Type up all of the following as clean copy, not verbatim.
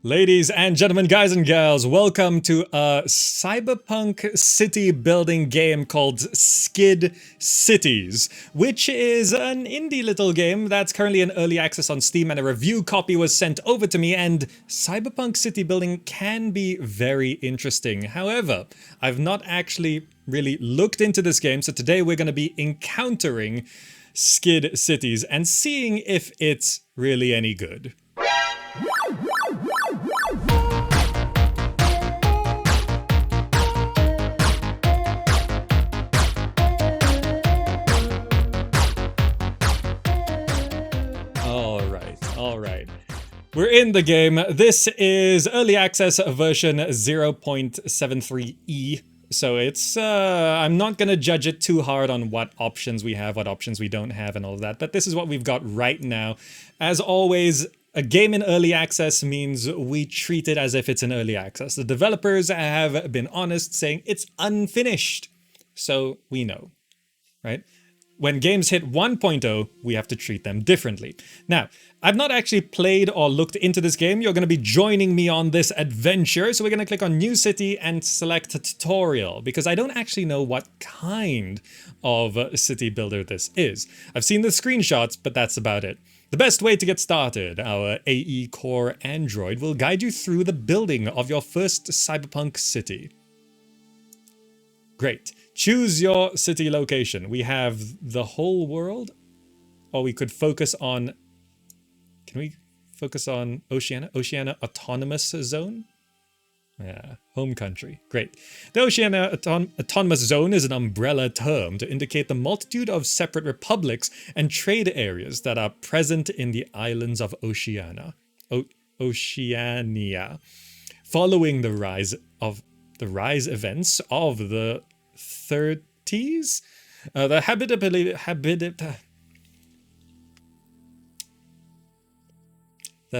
Ladies and gentlemen, guys and girls, welcome to a cyberpunk city building game called SKID Cities, which is an indie little game that's currently in early access on Steam, and a review copy was sent over to me, and cyberpunk city building can be very interesting. However, I've not actually really looked into this game, so today we're going to be encountering SKID Cities and seeing if it's really any good. Alright. We're in the game. This is early access version 0.73e. So it's, I'm not gonna judge it too hard on what options we have, what options we don't have, and all of that, but this is what we've got right now. As always, a game in early access means we treat it as if it's in early access. The developers have been honest, saying it's unfinished. So we know, right? When games hit 1.0, we have to treat them differently. Now, I've not actually played or looked into this game. You're going to be joining me on this adventure. So we're going to click on New City and select a tutorial, because I don't actually know what kind of city builder this is. I've seen the screenshots, but that's about it. The best way to get started, our AE Core Android will guide you through the building of your first cyberpunk city. Great. Choose your city location. We have the whole world, or we could focus on... Can we focus on Oceania? Oceania Autonomous Zone? Yeah, home country. Great. The Oceania Autonomous Zone is an umbrella term to indicate the multitude of separate republics and trade areas that are present in the islands of Oceania. Oceania. Following the rise events of the 30s, the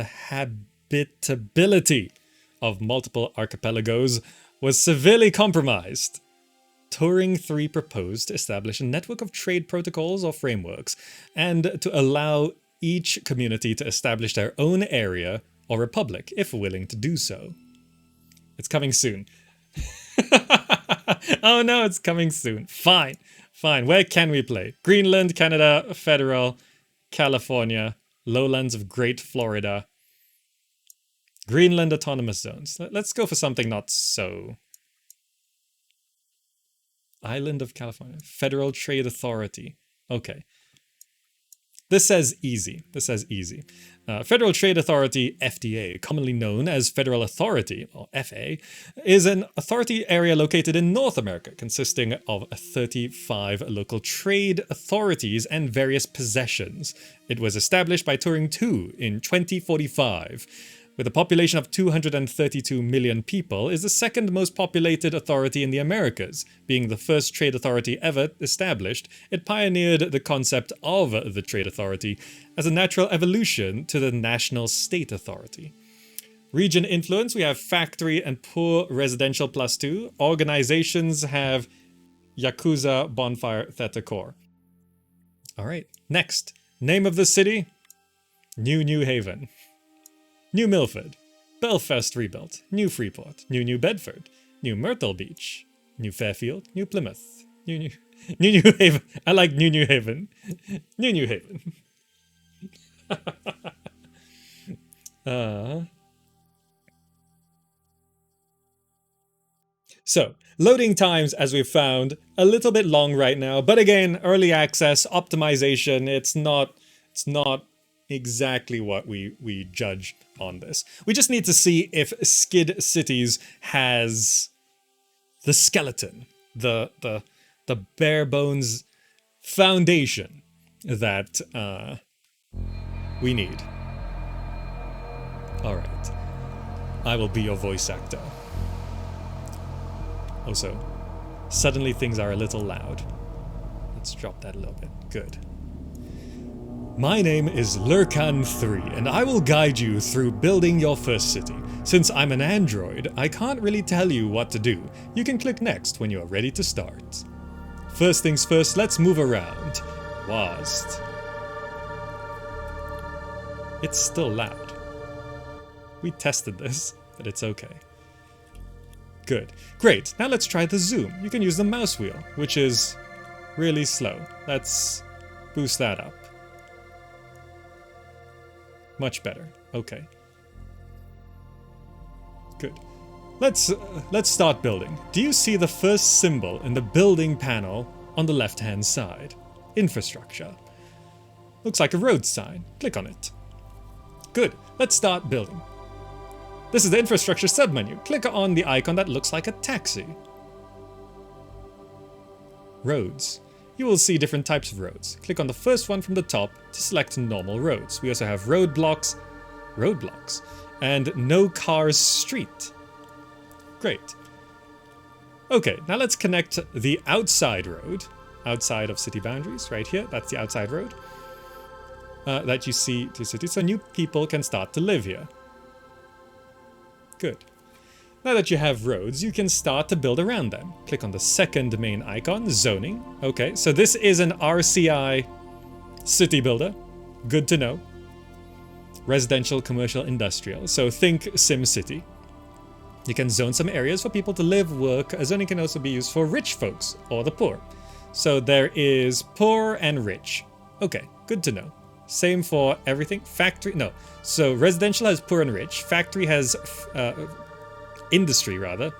habitability of multiple archipelagos was severely compromised. Turing 3 proposed to establish a network of trade protocols or frameworks, and to allow each community to establish their own area or republic, if willing to do so. It's coming soon. Oh no, it's coming soon. Fine. Where can we play? Greenland, Canada, Federal, California, Lowlands of Great Florida. Greenland Autonomous Zones. Let's go for something not so... Island of California. Federal Trade Authority. Okay. This says easy. Federal Trade Authority, FDA, commonly known as Federal Authority, or FA, is an authority area located in North America, consisting of 35 local trade authorities and various possessions. It was established by Turing 2 in 2045. With a population of 232 million people, is the second most populated authority in the Americas. Being the first trade authority ever established, it pioneered the concept of the trade authority as a natural evolution to the national state authority. Region influence, we have factory and poor residential +2. Organizations have Yakuza, Bonfire, Theta Core. All right, next. Name of the city? New Haven. New Milford, Belfast Rebuilt, New Freeport, New Bedford, New Myrtle Beach, New Fairfield, New Plymouth, New Haven. I like New Haven. New Haven. So, loading times, as we've found, a little bit long right now, but again, early access, optimization, it's not exactly what we judge on this. We just need to see if SKID Cities has the skeleton, the bare bones foundation that we need. All right, I will be your voice actor. Also, suddenly things are a little loud. Let's drop that a little bit. Good. My name is Lurkan3, and I will guide you through building your first city. Since I'm an android, I can't really tell you what to do. You can click next when you are ready to start. First things first, let's move around. Whilst... It's still loud. We tested this, but it's okay. Good. Great. Now let's try the zoom. You can use the mouse wheel, which is really slow. Let's boost that up. Much better. Okay. Good. Let's start building. Do you see the first symbol in the building panel on the left-hand side? Infrastructure. Looks like a road sign. Click on it. Good. Let's start building. This is the infrastructure submenu. Click on the icon that looks like a taxi. Roads. You will see different types of roads. Click on the first one from the top to select normal roads. We also have roadblocks, and no cars street. Great. Okay, now let's connect the outside road, outside of city boundaries, right here. That's the outside road that you see to city, so new people can start to live here. Good. Now that you have roads, you can start to build around them. Click on the second main icon, zoning. Okay, so this is an RCI city builder. Good to know. Residential, commercial, industrial. So think SimCity. You can zone some areas for people to live, work. Zoning can also be used for rich folks or the poor. So there is poor and rich. Okay, good to know. Same for everything. Factory, no. So residential has poor and rich. Factory has, industry rather,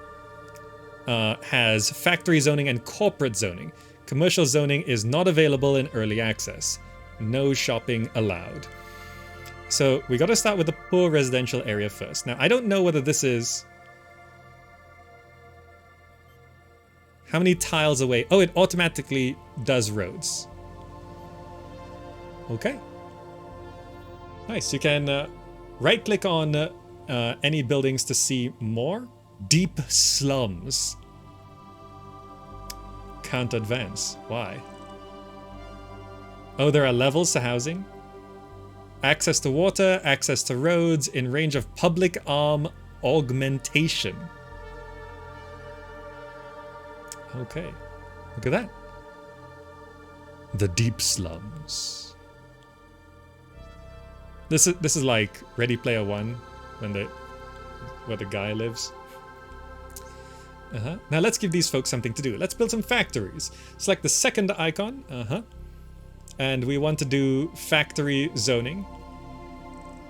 has factory zoning and corporate zoning. Commercial zoning is not available in early access. No shopping allowed. So we got to start with the poor residential area first. Now I don't know whether this is... How many tiles away? Oh, it automatically does roads. Okay. Nice. You can right click on any buildings to see more. Deep slums. Can't advance. Why? Oh, there are levels to housing. Access to water, access to roads, in range of public arm augmentation. Okay, look at that. The deep slums. This is like Ready Player One, where the guy lives. Now let's give these folks something to do. Let's build some factories. Select the second icon. And we want to do factory zoning.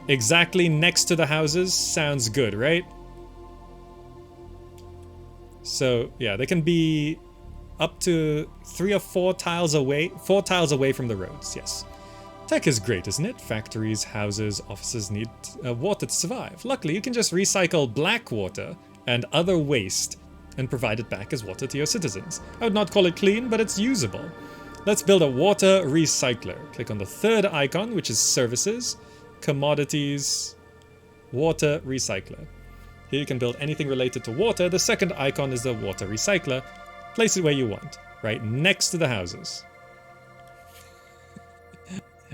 Exactly next to the houses. Sounds good, right? So yeah, they can be up to 3 or 4 tiles away. 4 tiles away from the roads, yes. Tech is great, isn't it? Factories, houses, offices need water to survive. Luckily, you can just recycle black water and other waste and provide it back as water to your citizens. I would not call it clean, but it's usable. Let's build a water recycler. Click on the third icon, which is services, commodities, water recycler. Here you can build anything related to water. The second icon is the water recycler. Place it where you want, right next to the houses.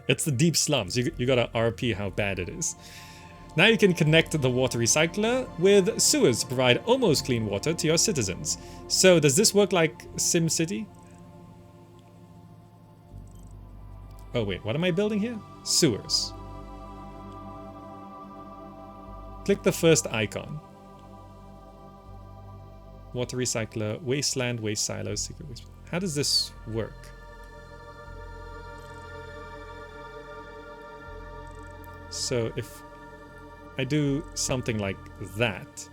It's the deep slums. You gotta RP how bad it is. Now you can connect the water recycler with sewers to provide almost clean water to your citizens. So does this work like SimCity? Oh wait, what am I building here? Sewers. Click the first icon. Water recycler, wasteland, waste silos, secret waste. How does this work? So if I do something like that,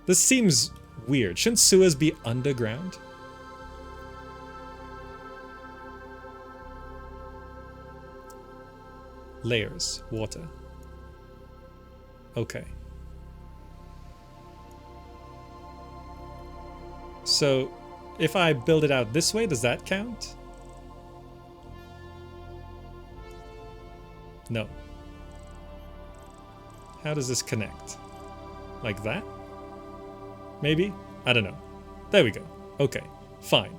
this seems weird. Shouldn't sewers be underground? Layers, water. Okay. So if I build it out this way, does that count? No. How does this connect? Like that? Maybe? I don't know. There we go. Okay, fine.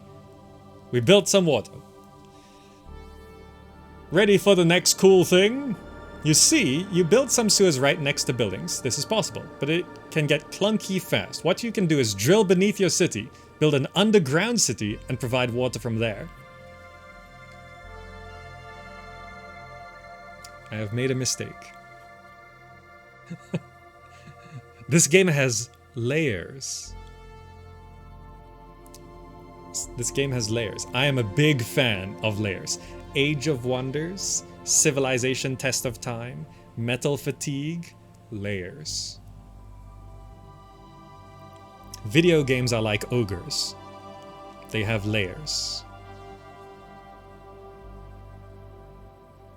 We built some water. Ready for the next cool thing? You see, you build some sewers right next to buildings. This is possible, but it can get clunky fast. What you can do is drill beneath your city, build an underground city, and provide water from there. I have made a mistake. This game has layers. This game has layers. I am a big fan of layers. Age of Wonders, Civilization Test of Time, Metal Fatigue, layers. Video games are like ogres. They have layers.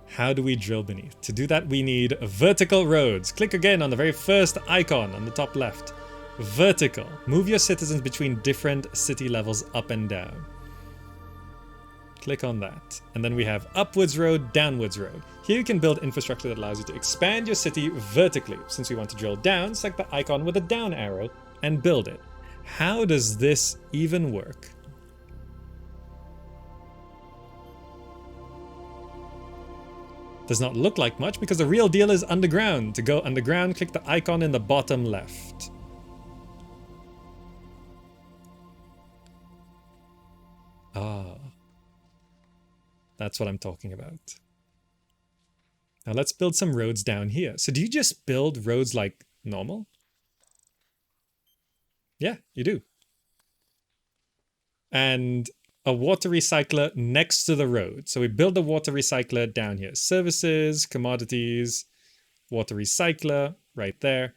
How do we drill beneath? To do that, we need vertical roads. Click again on the very first icon on the top left. Vertical. Move your citizens between different city levels up and down. Click on that. And then we have upwards road, downwards road. Here you can build infrastructure that allows you to expand your city vertically. Since we want to drill down, select the icon with a down arrow and build it. How does this even work? Does not look like much because the real deal is underground. To go underground, click the icon in the bottom left. Ah. That's what I'm talking about. Now let's build some roads down here. So do you just build roads like normal? Yeah, you do. And a water recycler next to the road. So we build a water recycler down here. Services, commodities, water recycler right there.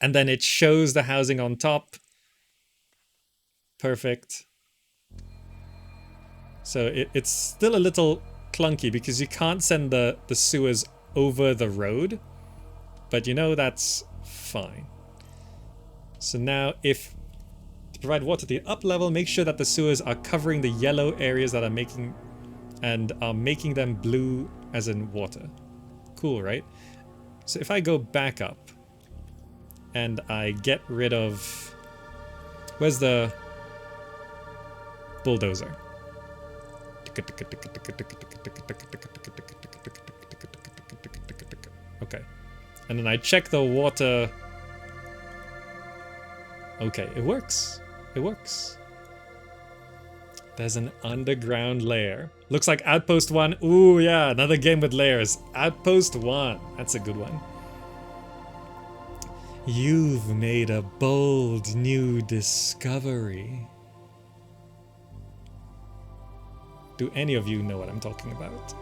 And then it shows the housing on top. Perfect. So it's still a little clunky because you can't send the sewers over the road. But you know, that's fine. So now if to provide water to the up level, make sure that the sewers are covering the yellow areas that are making them blue as in water. Cool, right? So if I go back up and I get rid of... Where's the bulldozer? Okay. And then I check the water. Okay, it works. It works. There's an underground layer. Looks like Outpost 1. Ooh, yeah, another game with layers. Outpost 1. That's a good one. You've made a bold new discovery. Do any of you know what I'm talking about?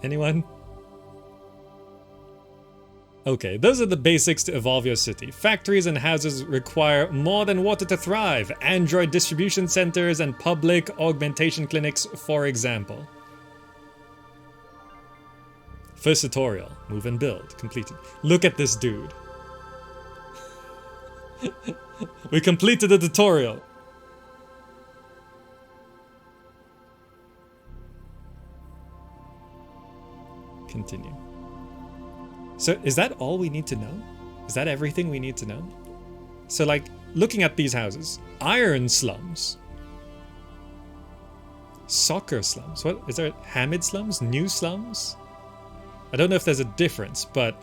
Anyone? Okay, those are the basics to evolve your city. Factories and houses require more than water to thrive. Android distribution centers and public augmentation clinics, for example. First tutorial, move and build, completed. Look at this dude. We completed the tutorial. Continue. So is that all we need to know? Is that everything we need to know? So like, looking at these houses, iron slums. Soccer slums. What is there? Hamid slums? New slums? I don't know if there's a difference, but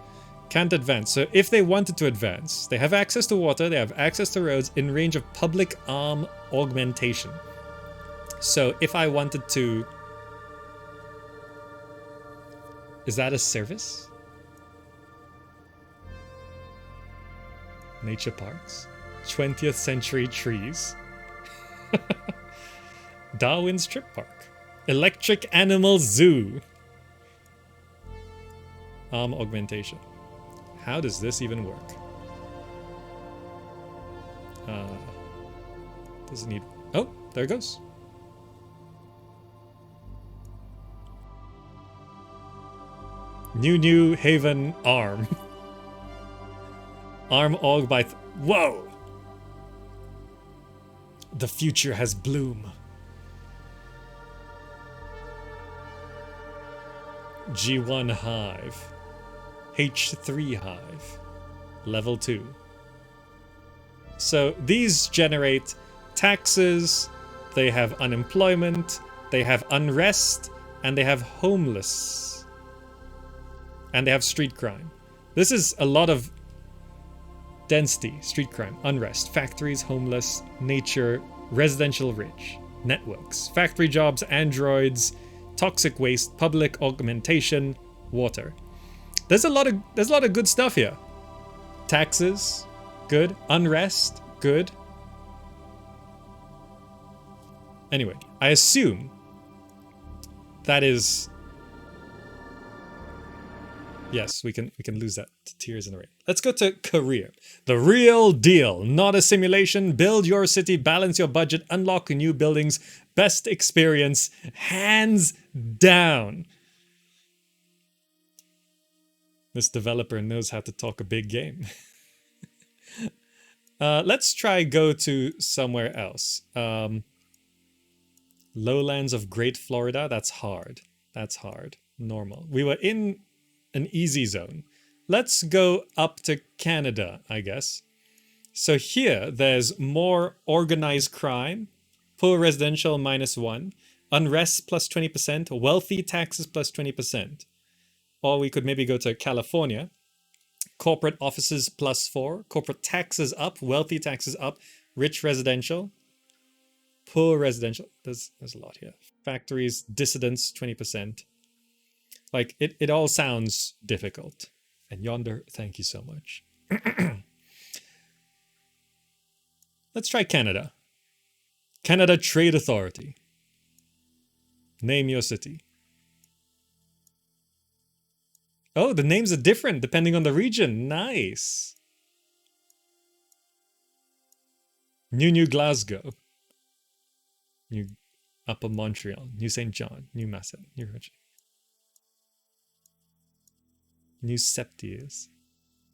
can't advance. So if they wanted to advance, they have access to water, they have access to roads in range of public arm augmentation. So if I wanted to... Is that a service? Nature parks. 20th century trees. Darwin's Trip Park. Electric Animal Zoo. Arm augmentation. How does this even work? Does it need... Oh, there it goes. New Haven arm. Arm aug by... Whoa! The future has bloom. G1 hive. H3 hive. Level 2. So these generate taxes, they have unemployment, they have unrest, and they have homeless. And they have street crime. This is a lot of density, street crime, unrest, factories, homeless, nature, residential rich, networks, factory jobs, androids, toxic waste, public augmentation, Water. There's a lot of good stuff here. Taxes, good. Unrest, good. Anyway, I assume that is... Yes, we can lose that to tears in the rain. Let's go to career. The real deal, not a simulation. Build your city, balance your budget, unlock new buildings, best experience, hands down. This developer knows how to talk a big game. Let's try go to somewhere else. Lowlands of Great Florida, that's hard. That's hard. Normal. We were in an easy zone. Let's go up to Canada, I guess. So here, there's more organized crime, poor residential -1, unrest plus 20%, wealthy taxes plus 20%. Or we could maybe go to California. Corporate offices +4, corporate taxes up, wealthy taxes up, rich residential, poor residential. There's a lot here. Factories, dissidents, 20%. Like, it all sounds difficult. And Yonder, thank you so much. Let's try Canada. Canada Trade Authority. Name your city. Oh, the names are different depending on the region. Nice. New Glasgow. New Upper Montreal. New St. John. New Masset. New Rochester. New Septiers,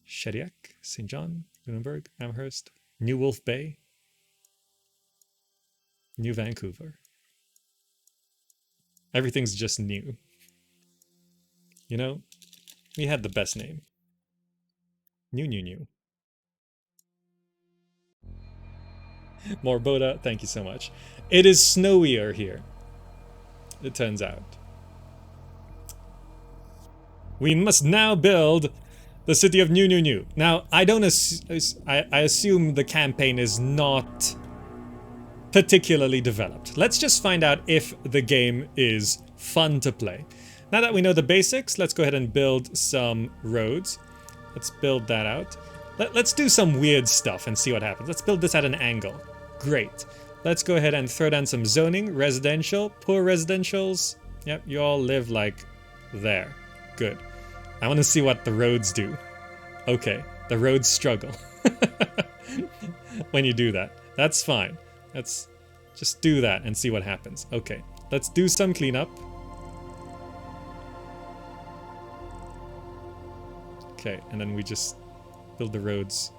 Shediac, St. John, Lunenburg, Amherst, New Wolf Bay, New Vancouver. Everything's just new. You know, we had the best name. New. Morboda, thank you so much. It is snowier here, it turns out. We must now build the city of New. Now, I don't I assume the campaign is not particularly developed. Let's just find out if the game is fun to play. Now that we know the basics, let's go ahead and build some roads. Let's build that out. Let's do some weird stuff and see what happens. Let's build this at an angle. Great. Let's go ahead and throw down some zoning. Residential, poor residentials. Yep, you all live like there. Good. I want to see what the roads do. Okay, the roads struggle. When you do that. That's fine. Let's just do that and see what happens. Okay, let's do some cleanup. Okay, and then we just build the roads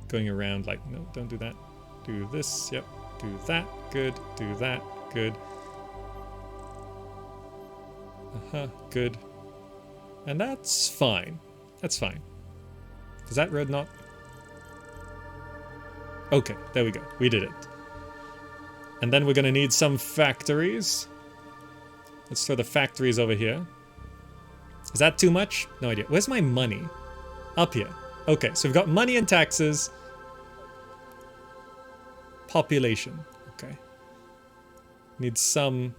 going around like, no, don't do that. Do this, yep. Do that, good. Do that, good. Good. And that's fine. That's fine. Does that road not? Okay, there we go. We did it. And then we're gonna need some factories. Let's throw the factories over here. Is that too much? No idea. Where's my money? Up here. Okay, so we've got money and taxes. Population. Okay. Need some...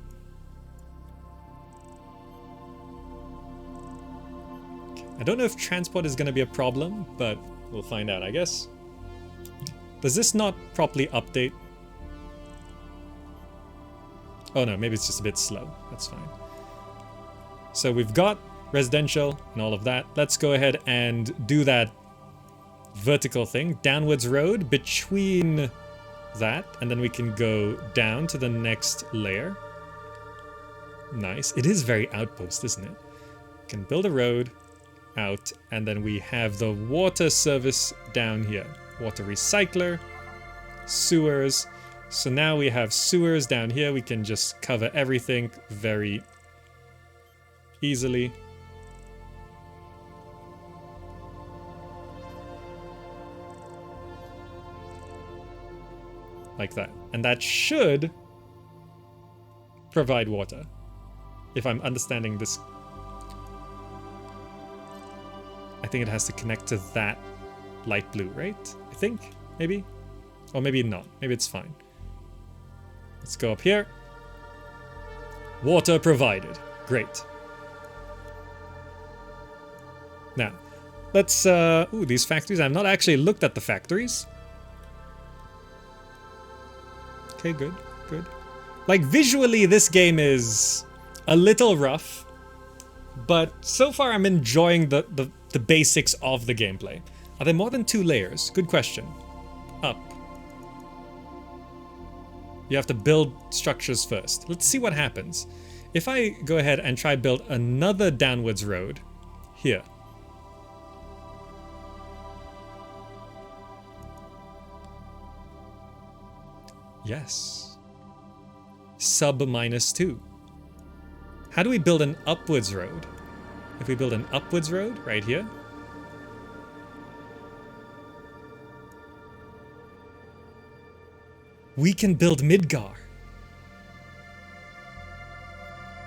I don't know if transport is going to be a problem, but we'll find out, I guess. Does this not properly update? Oh no, maybe it's just a bit slow. That's fine. So we've got residential and all of that. Let's go ahead and do that vertical thing. Downwards road between that, and then we can go down to the next layer. Nice. It is very outpost, isn't it? We can build a road out, and then we have the water service down here. Water recycler, sewers. So now we have sewers down here. We can just cover everything very easily. Like that. And that should provide water, if I'm understanding this. I think it has to connect to that light blue, right? I think, maybe? Or maybe not. Maybe it's fine. Let's go up here. Water provided. Great. Now, let's, ooh, these factories. I've not actually looked at the factories. Okay, good, good. Like, visually, this game is a little rough, but so far I'm enjoying the basics of the gameplay. Are there more than 2 layers? Good question. Up. You have to build structures first. Let's see what happens. If I go ahead and try build another downwards road here. Yes. Sub -2. How do we build an upwards road? If we build an upwards road right here. We can build Midgar.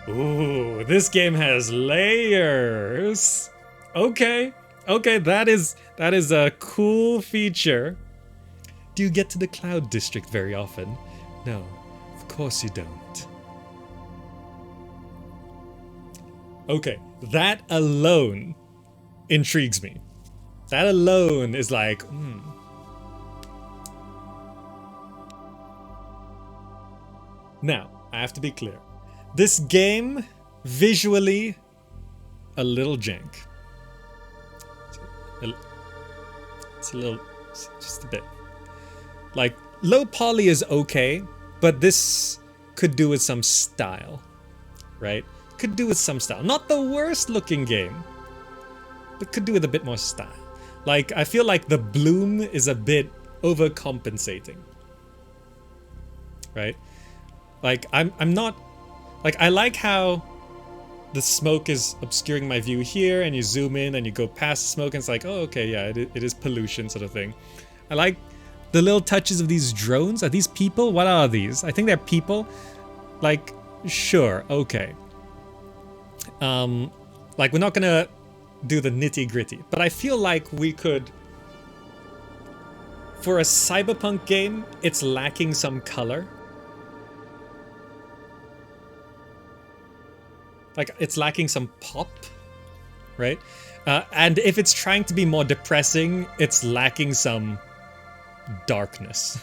Ooh, this game has layers. Okay, okay, that is a cool feature. Do you get to the Cloud District very often? No, of course you don't. Okay, that alone intrigues me. That alone is like, Now, I have to be clear. This game, visually, a little jank. It's a little, just a bit. Like, low poly is okay, but this could do with some style, right? Could do with some style. Not the worst looking game, but could do with a bit more style. Like, I feel like the bloom is a bit overcompensating, right? Like, I'm not, like, I like how the smoke is obscuring my view here, and you zoom in and you go past the smoke and it's like, oh, okay, yeah, it is pollution sort of thing. I like the little touches of these drones. Are these people? What are these? I think they're people. Like, sure, okay. Like, we're not gonna do the nitty gritty, but I feel like we could, for a Cyberpunk game, it's lacking some color. Like, it's lacking some pop, right? And if it's trying to be more depressing, it's lacking some darkness,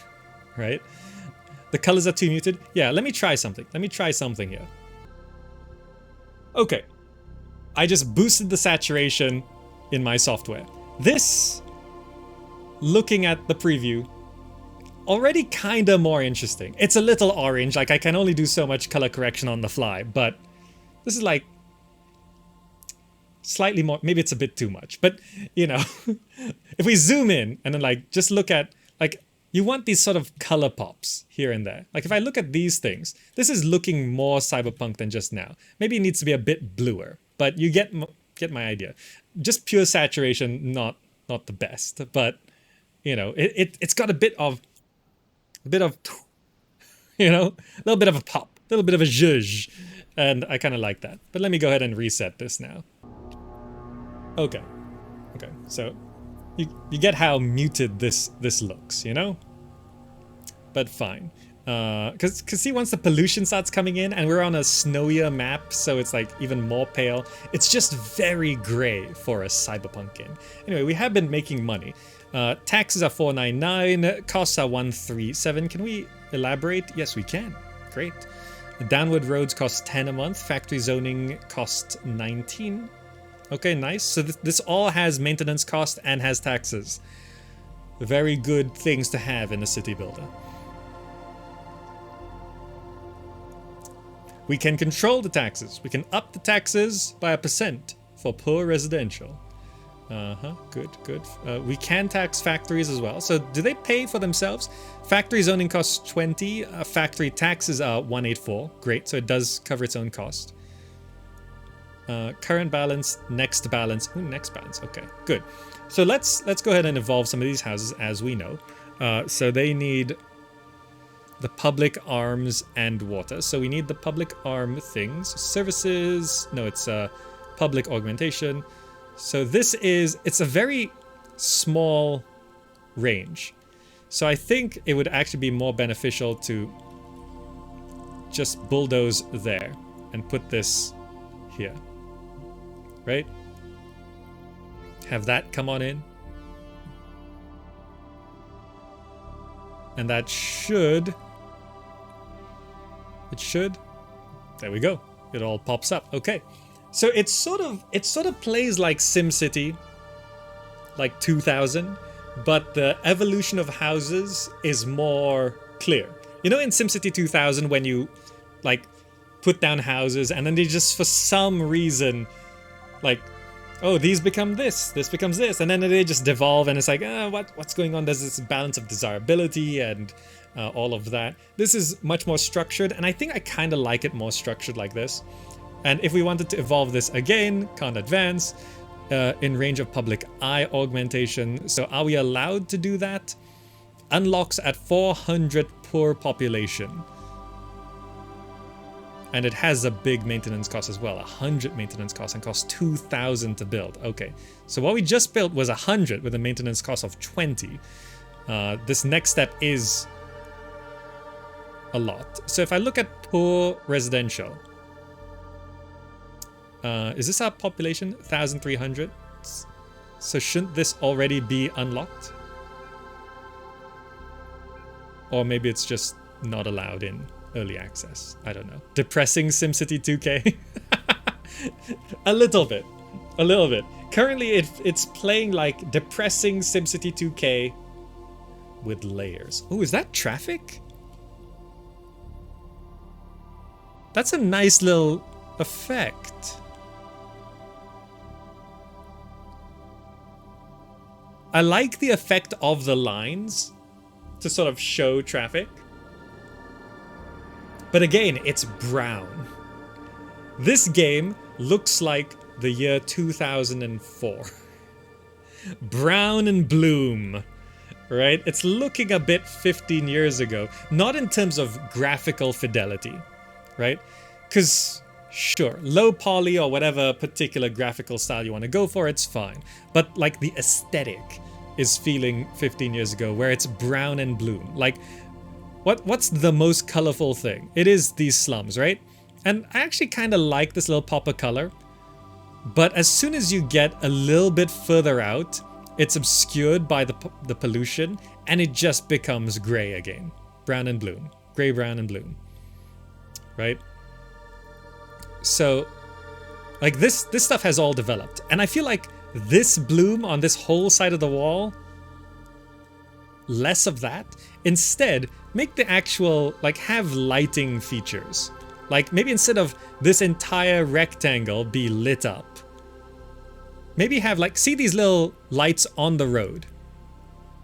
right? The colors are too muted. Yeah, let me try something. Let me try something here. Okay. I just boosted the saturation in my software. This, looking at the preview, already kinda more interesting. It's a little orange, like I can only do so much color correction on the fly, but this is like slightly more, maybe it's a bit too much, but you know, if we zoom in and then like just look at, like, you want these sort of color pops here and there. Like if I look at these things, this is looking more Cyberpunk than just now. Maybe it needs to be a bit bluer, but you get my idea. Just pure saturation, not the best, but you know, it's got a bit of, you know, a little bit of a pop, a little bit of a zhuzh. And I kind of like that. But let me go ahead and reset this now. Okay. Okay, so you get how muted this looks, you know? But fine. Cause see, once the pollution starts coming in and we're on a snowier map, so it's like even more pale, it's just very gray for a Cyberpunk game. Anyway, we have been making money. Taxes are $4.99, costs are $137. Can we elaborate? Yes, we can. Great. Downward roads cost 10 a month. Factory zoning costs 19. Okay, nice. So this all has maintenance cost and has taxes. Very good things to have in a city builder. We can control the taxes. We can up the taxes by 1% for poor residential. Good, good. We can tax factories as well. So do they pay for themselves? Factory zoning costs 20. Factory taxes are 184. Great, so it does cover its own cost. Current balance, next balance. Ooh, next balance. Okay, good. So let's go ahead and evolve some of these houses as we know. So they need the public arms and water. So we need the public arm things. Services. No, it's public augmentation. So this is, it's a very small range. So I think it would actually be more beneficial to just bulldoze there and put this here, right? have that come on in. And that should... It should... There we go. It all pops up. Okay. So it sort of plays like SimCity, like 2000, but the evolution of houses is more clear. You know in SimCity 2000 when you like put down houses and then they just for some reason like, oh, these become this becomes this, and then they just devolve and it's like, what's going on? There's this balance of desirability and all of that. This is much more structured, and I think I kind of like it more structured like this. And if we wanted to evolve this again, can't advance, in range of public eye augmentation. So are we allowed to do that? Unlocks at 400 per population. And it has a big maintenance cost as well, 100 maintenance cost, and costs 2,000 to build. Okay, so what we just built was 100 with a maintenance cost of 20. This next step is a lot. So if I look at poor residential, is this our population? 1,300. So shouldn't this already be unlocked? Or maybe it's just not allowed in early access. I don't know. Depressing SimCity 2K? A little bit. A little bit. Currently it's playing like depressing SimCity 2K with layers. Oh, is that traffic? That's a nice little effect. I like the effect of the lines to sort of show traffic. But again, it's brown. This game looks like the year 2004. Brown and bloom, right? It's looking a bit 15 years ago. Not in terms of graphical fidelity, right? Because, sure, low poly or whatever particular graphical style you want to go for, it's fine. But like the aesthetic is feeling 15 years ago, where it's brown and bloom. Like, what's the most colorful thing? It is these slums, right? And I actually kind of like this little pop of color. But as soon as you get a little bit further out, it's obscured by the pollution, and it just becomes gray again. Brown and bloom. Gray, brown, and bloom. Right? So, like this stuff has all developed. And I feel like this bloom on this whole side of the wall, less of that. Instead, make the actual, like, have lighting features. Like, maybe instead of this entire rectangle be lit up, maybe have, like, see these little lights on the road,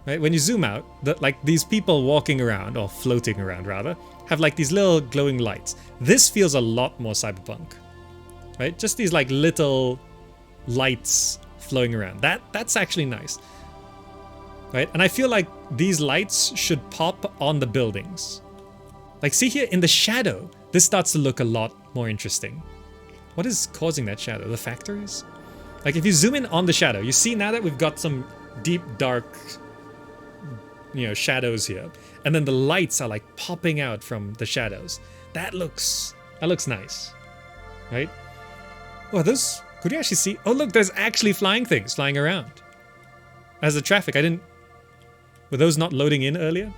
right? When you zoom out, like, these people walking around, or floating around, rather, have, like, these little glowing lights. This feels a lot more cyberpunk, right? Just these, like, little lights flowing around. That's actually nice. Right? And I feel like these lights should pop on the buildings. Like, see here in the shadow, this starts to look a lot more interesting. What is causing that shadow? The factories? Like, if you zoom in on the shadow, you see now that we've got some deep, dark, shadows here. And then the lights are like popping out from the shadows. That looks nice. Right? Oh, those, could you actually see? Oh, look, there's actually flying things flying around. As the traffic, were those not loading in earlier?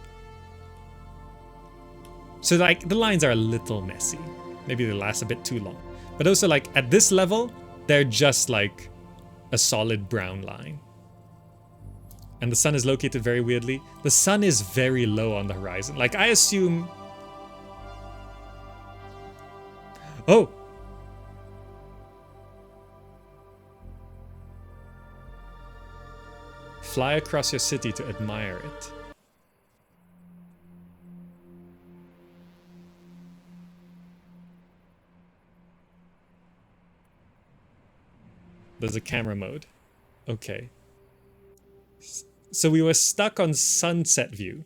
So, like, the lines are a little messy. Maybe they last a bit too long. But also, like, at this level, they're just like a solid brown line. And the sun is located very weirdly. The sun is very low on the horizon. Like, I assume... Oh! Fly across your city to admire it. There's a camera mode. Okay. So we were stuck on sunset view.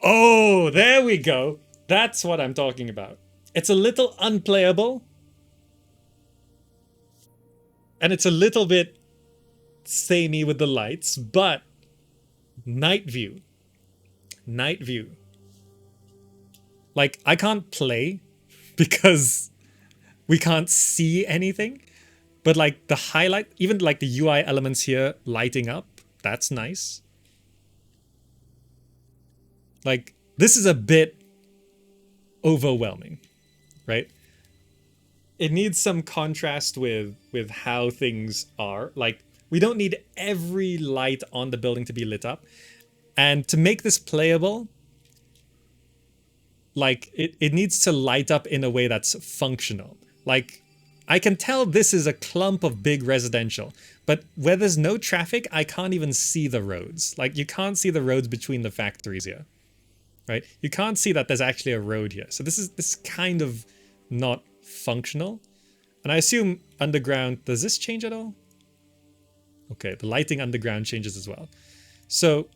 Oh, there we go. That's what I'm talking about. It's a little unplayable. And it's a little bit samey with the lights, but night view. Night view. Like, I can't play because we can't see anything. But like the highlight, even like the UI elements here lighting up, that's nice. Like this is a bit overwhelming, right? It needs some contrast with how things are. Like we don't need every light on the building to be lit up. And to make this playable, like it needs to light up in a way that's functional. Like I can tell this is a clump of big residential, but where there's no traffic, I can't even see the roads. Like you can't see the roads between the factories here, right? You can't see that there's actually a road here. So this is kind of not functional. And I assume underground, does this change at all? Okay, the lighting underground changes as well. So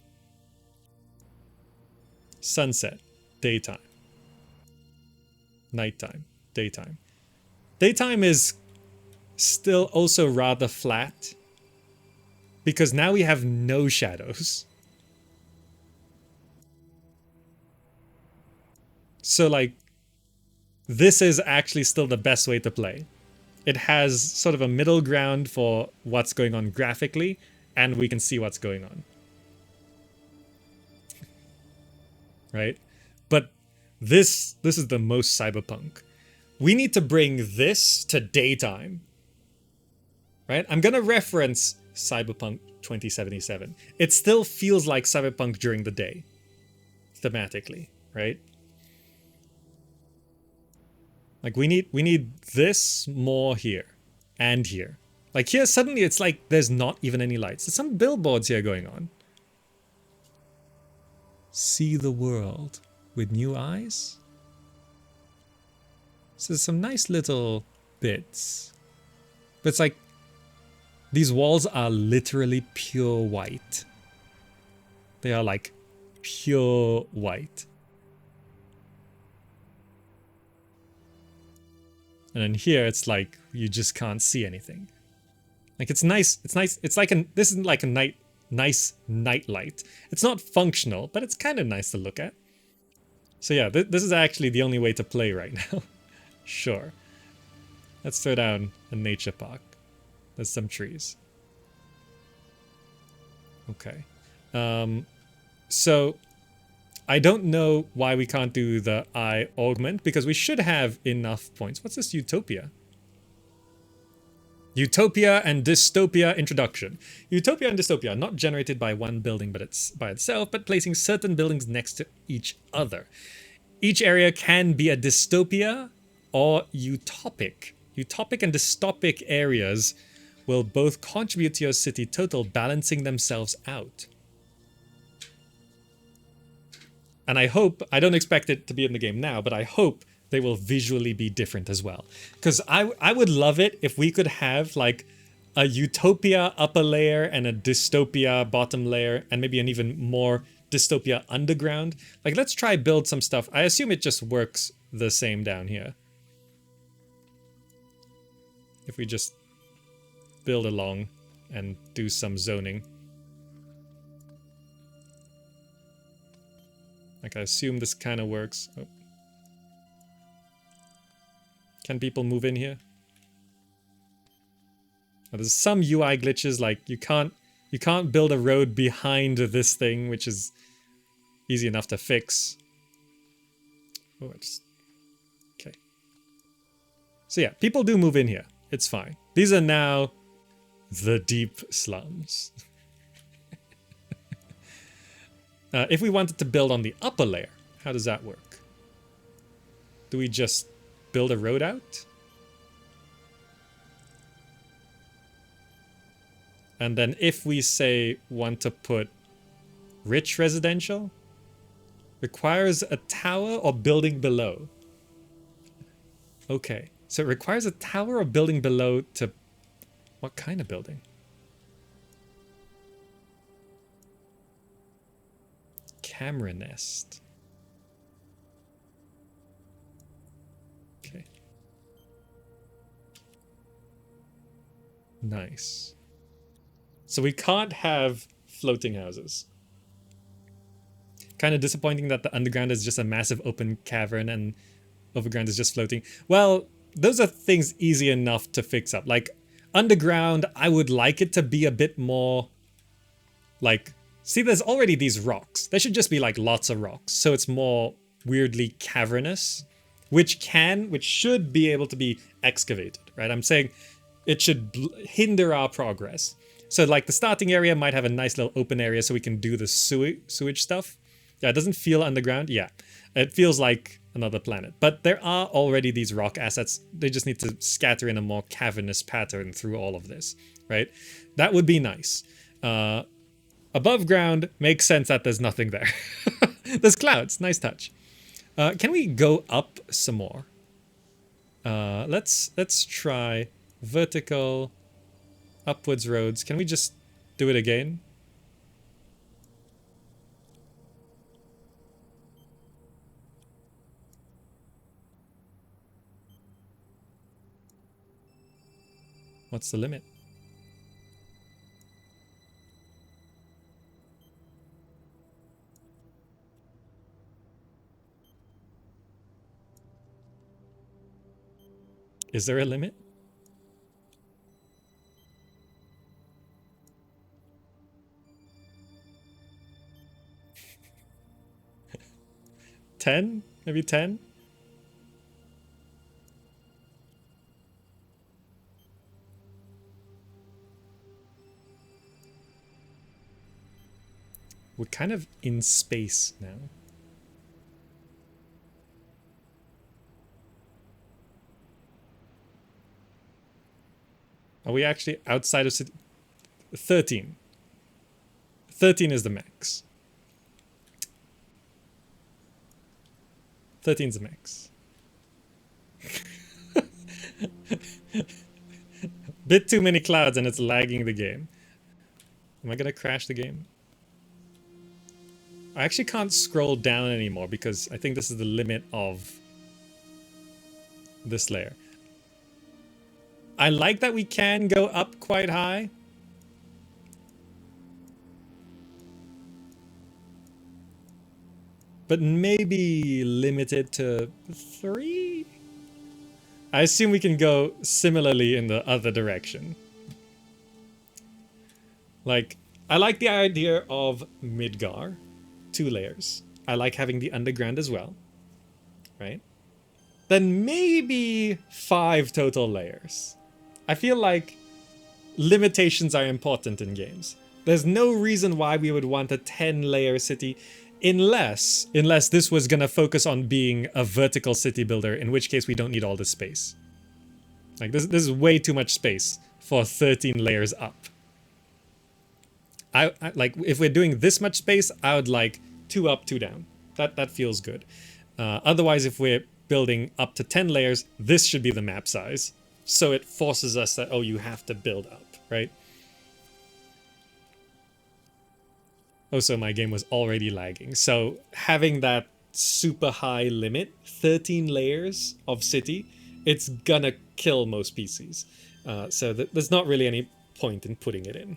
sunset, daytime, nighttime, daytime. Daytime is still also rather flat because now we have no shadows. So like this is actually still the best way to play. It has sort of a middle ground for what's going on graphically, and we can see what's going on. Right? But this is the most cyberpunk. We need to bring this to daytime. Right? I'm going to reference Cyberpunk 2077. It still feels like Cyberpunk during the day. Thematically, right? Like we need this more here and here. Like here suddenly it's like there's not even any lights. There's some billboards here going on. See the world with new eyes. So there's some nice little bits. But it's like these walls are literally pure white. They are like pure white. And then here it's like you just can't see anything. Like it's nice. It's nice. It's like this is like a nice night light. It's not functional, but it's kind of nice to look at. So yeah, this is actually the only way to play right now. Sure. Let's throw down a nature park. There's some trees. Okay. So I don't know why we can't do the eye augment because we should have enough points. What's this Utopia? Utopia and dystopia introduction. Utopia and dystopia are not generated by one building but it's by itself, but placing certain buildings next to each other. Each area can be a dystopia or utopic. Utopic and dystopic areas will both contribute to your city total, balancing themselves out. And I hope, I don't expect it to be in the game now, but I hope they will visually be different as well. Because I would love it if we could have like a Utopia upper layer and a dystopia bottom layer and maybe an even more dystopia underground. Like let's try build some stuff. I assume it just works the same down here. If we just build along and do some zoning. Like I assume this kind of works. Oh. Can people move in here? Now, there's some UI glitches like you can't build a road behind this thing, which is easy enough to fix. Oh, okay. So yeah, people do move in here. It's fine. These are now the deep slums. If we wanted to build on the upper layer, how does that work? Do we just build a road out? And then if we say want to put rich residential, requires a tower or building below. Okay, so it requires a tower or building below to... What kind of building? Camera nest. Okay. Nice. So we can't have floating houses. Kind of disappointing that the underground is just a massive open cavern and overground is just floating. Well, those are things easy enough to fix up. Like, Underground, I would like it to be a bit more like, see, there's already these rocks. There should just be like lots of rocks. So it's more weirdly cavernous, which should be able to be excavated, right? I'm saying it should hinder our progress. So like the starting area might have a nice little open area so we can do the sewage stuff. Yeah, it doesn't feel underground. Yeah, it feels like another planet. But there are already these rock assets. They just need to scatter in a more cavernous pattern through all of this, right? That would be nice. Above ground, makes sense that there's nothing there. There's clouds. Nice touch. Can we go up some more? Let's try vertical upwards roads. Can we just do it again? What's the limit? Is there a limit? $10? Maybe 10? We're kind of in space now. Are we actually outside of city? 13. 13 is the max. 13 is the max. Bit too many clouds and it's lagging the game. Am I gonna crash the game? I actually can't scroll down anymore because I think this is the limit of this layer. I like that we can go up quite high. But maybe limited to 3? I assume we can go similarly in the other direction. Like, I like the idea of Midgar. 2 layers. I like having the underground as well. Right? Then maybe 5 total layers. I feel like limitations are important in games. There's no reason why we would want a 10-layer city unless this was gonna focus on being a vertical city builder, in which case we don't need all this space. Like this is way too much space for 13 layers up. I like if we're doing this much space, I would like 2 up, 2 down. That feels good. Otherwise, if we're building up to 10 layers, this should be the map size. So it forces us that, oh, you have to build up, right? Oh, so my game was already lagging. So having that super high limit, 13 layers of city, it's gonna kill most PCs. So there's not really any point in putting it in,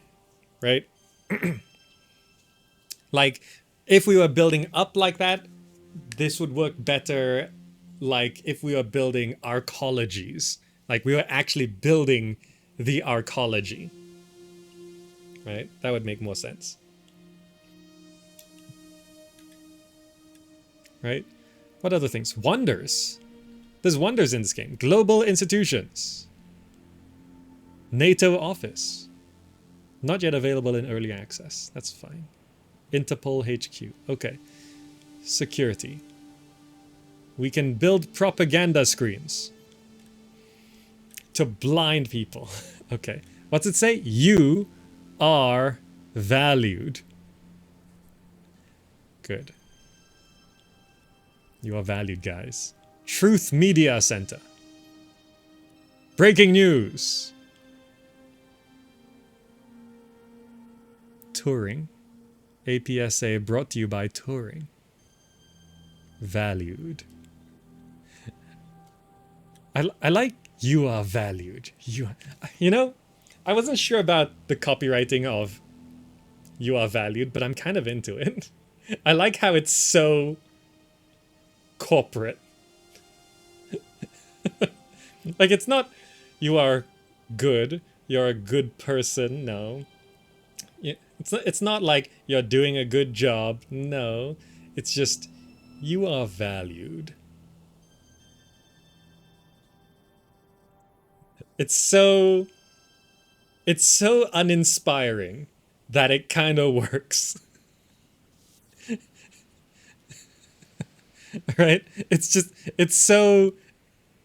right? Like, if we were building up like that, this would work better like if we were building arcologies. Like we were actually building the arcology. Right? That would make more sense. Right? What other things? Wonders. There's wonders in this game. Global institutions. NATO office. Not yet available in early access. That's fine. Interpol HQ. Okay. Security. We can build propaganda screens to blind people. Okay. What's it say? You are valued. Good. You are valued, guys. Truth Media Center. Breaking news. Touring. APSA brought to you by Touring. Valued. I like you are valued. You know, I wasn't sure about the copywriting of you are valued, but I'm kind of into it. I like how it's so corporate. Like, it's not you are good, you're a good person. No. It's not like you're doing a good job. No. It's just you are valued. It's so uninspiring that it kind of works. Right? It's so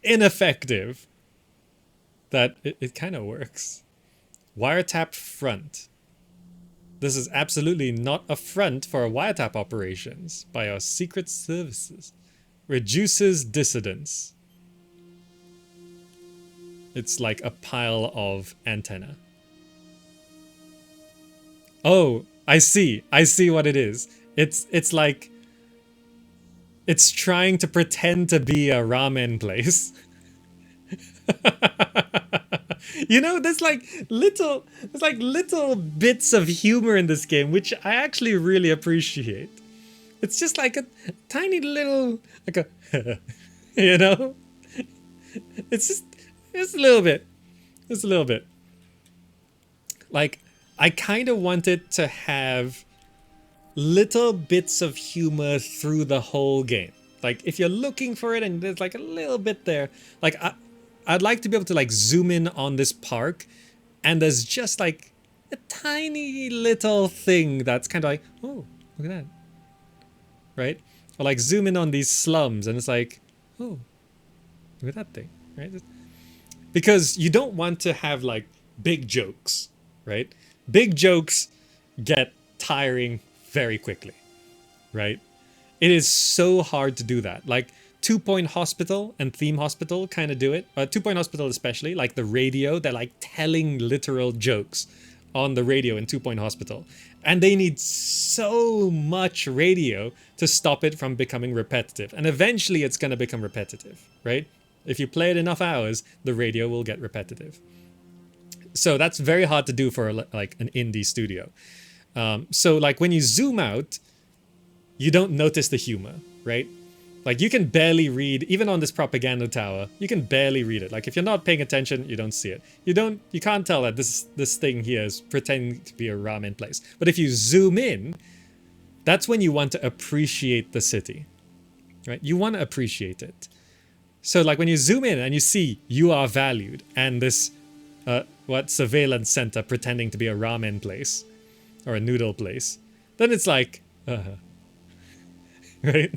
ineffective that it kind of works. Wiretapped front. This is absolutely not a front for wiretap operations by our secret services. Reduces dissidence. It's like a pile of antenna. Oh, I see. I see what it is. It's like it's trying to pretend to be a ramen place. You know, there's like little bits of humor in this game which I actually really appreciate. It's just like a tiny little like a you know? It's just a little bit. Just a little bit. Like I kind of wanted to have little bits of humor through the whole game. Like if you're looking for it and there's like a little bit there, like I'd like to be able to like zoom in on this park and there's just like a tiny little thing that's kind of like, oh, look at that. Right? Or like zoom in on these slums and it's like, oh, look at that thing. Right? Because you don't want to have like big jokes, right? Big jokes get tiring very quickly, right? It is so hard to do that. Like 2 Point Hospital and Theme Hospital kind of do it. 2 Point Hospital especially, like the radio, they're like telling literal jokes on the radio in 2 Point Hospital. And they need so much radio to stop it from becoming repetitive. And eventually it's going to become repetitive, right? If you play it enough hours, the radio will get repetitive. So that's very hard to do for like an indie studio. So like when you zoom out, you don't notice the humor, right? Like you can barely read, even on this propaganda tower, you can barely read it. Like if you're not paying attention, you don't see it. You can't tell that this thing here is pretending to be a ramen place. But if you zoom in, that's when you want to appreciate the city, right? You want to appreciate it. So like when you zoom in and you see you are valued and this surveillance center pretending to be a ramen place or a noodle place, then it's like, right?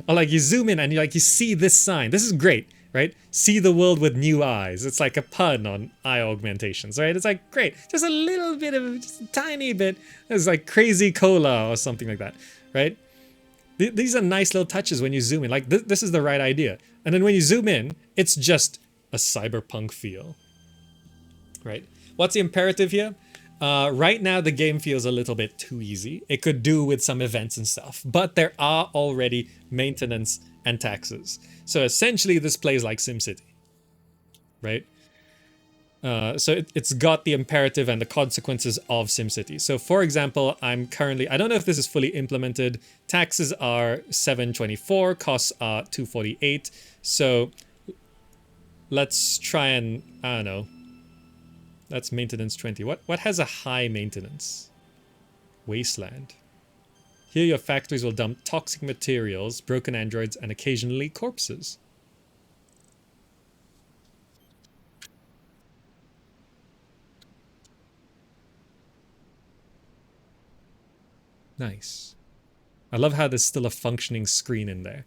Or like you zoom in and you see this sign. This is great, right? See the world with new eyes. It's like a pun on eye augmentations, right? It's like great. Just a little bit of, just a tiny bit. It's like crazy cola or something like that, right? These are nice little touches when you zoom in. Like this is the right idea. And then when you zoom in, it's just a cyberpunk feel, right? What's the imperative here? Right now, the game feels a little bit too easy. It could do with some events and stuff, but there are already maintenance and taxes. So essentially, this plays like SimCity, right? So it's got the imperative and the consequences of SimCity. So for example, I don't know if this is fully implemented. Taxes are 724, costs are 248. So let's try and, I don't know. That's maintenance 20. What has a high maintenance? Wasteland. Here your factories will dump toxic materials, broken androids, and occasionally corpses. Nice. I love how there's still a functioning screen in there.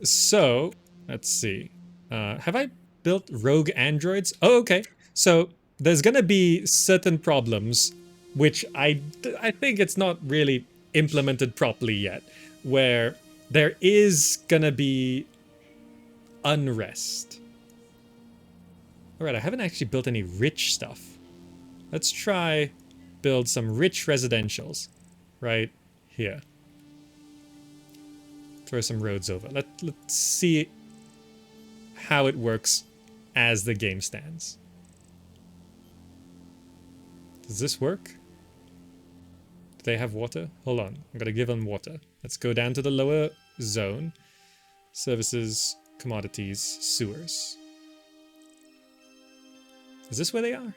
So, let's see. Have I built rogue androids? Oh, okay. So there's gonna be certain problems which I think it's not really implemented properly yet, where there is gonna be unrest. Alright, I haven't actually built any rich stuff. Let's try build some rich residentials right here. Throw some roads over. Let's see how it works as the game stands. Does this work? Do they have water? Hold on, I'm gonna give them water. Let's go down to the lower zone. Services, commodities, sewers. Is this where they are?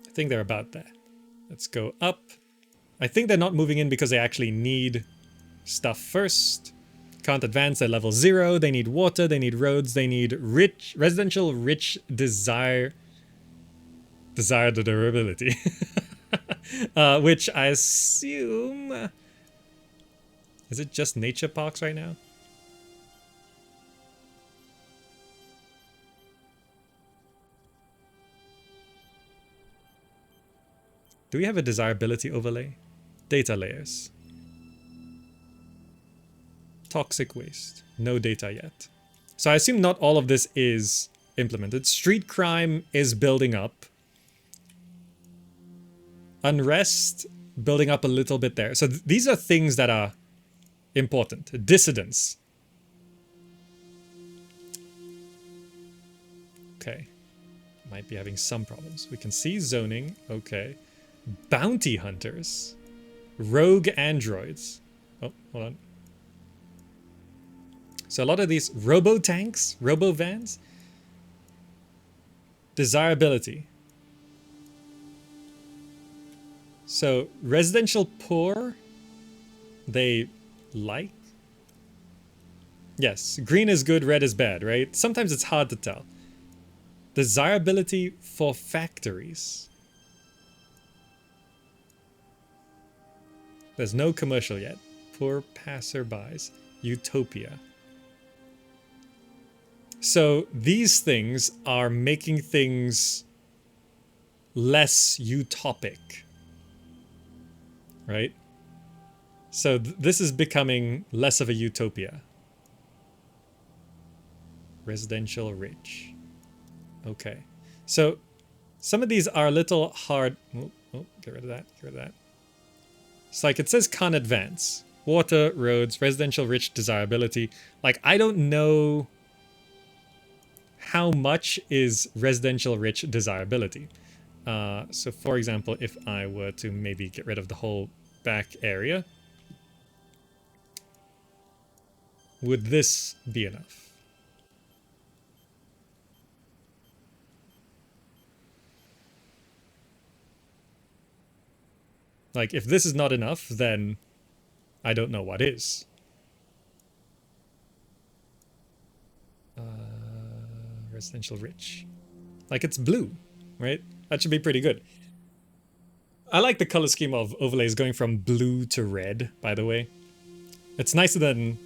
I think they're about there. Let's go up. I think they're not moving in because they actually need stuff first. Can't advance at level 0. They need water, they need roads, they need rich, residential rich desire the durability. Which I assume... Is it just nature parks right now? Do we have a desirability overlay? Data layers. Toxic waste. No data yet. So I assume not all of this is implemented. Street crime is building up. Unrest building up a little bit there. So these are things that are important. Dissidents. Okay. Might be having some problems. We can see zoning. Okay. Bounty hunters. Rogue androids. Oh, hold on. So a lot of these robo-tanks, robo-vans. Desirability. So residential poor, they like. Yes, green is good, red is bad, right? Sometimes it's hard to tell. Desirability for factories. There's no commercial yet. Poor passerbys. Utopia. So these things are making things less utopic. Right? So this is becoming less of a utopia. Residential rich. Okay. So some of these are a little hard. Oh, get rid of that. Get rid of that. It's like it says can't advance. Water, roads, residential rich desirability. Like I don't know how much is residential rich desirability. So for example, if I were to maybe get rid of the whole back area, would this be enough? Like, if this is not enough, then I don't know what is. Residential rich. Like, it's blue, right? That should be pretty good. I like the color scheme of overlays going from blue to red, by the way. It's nicer than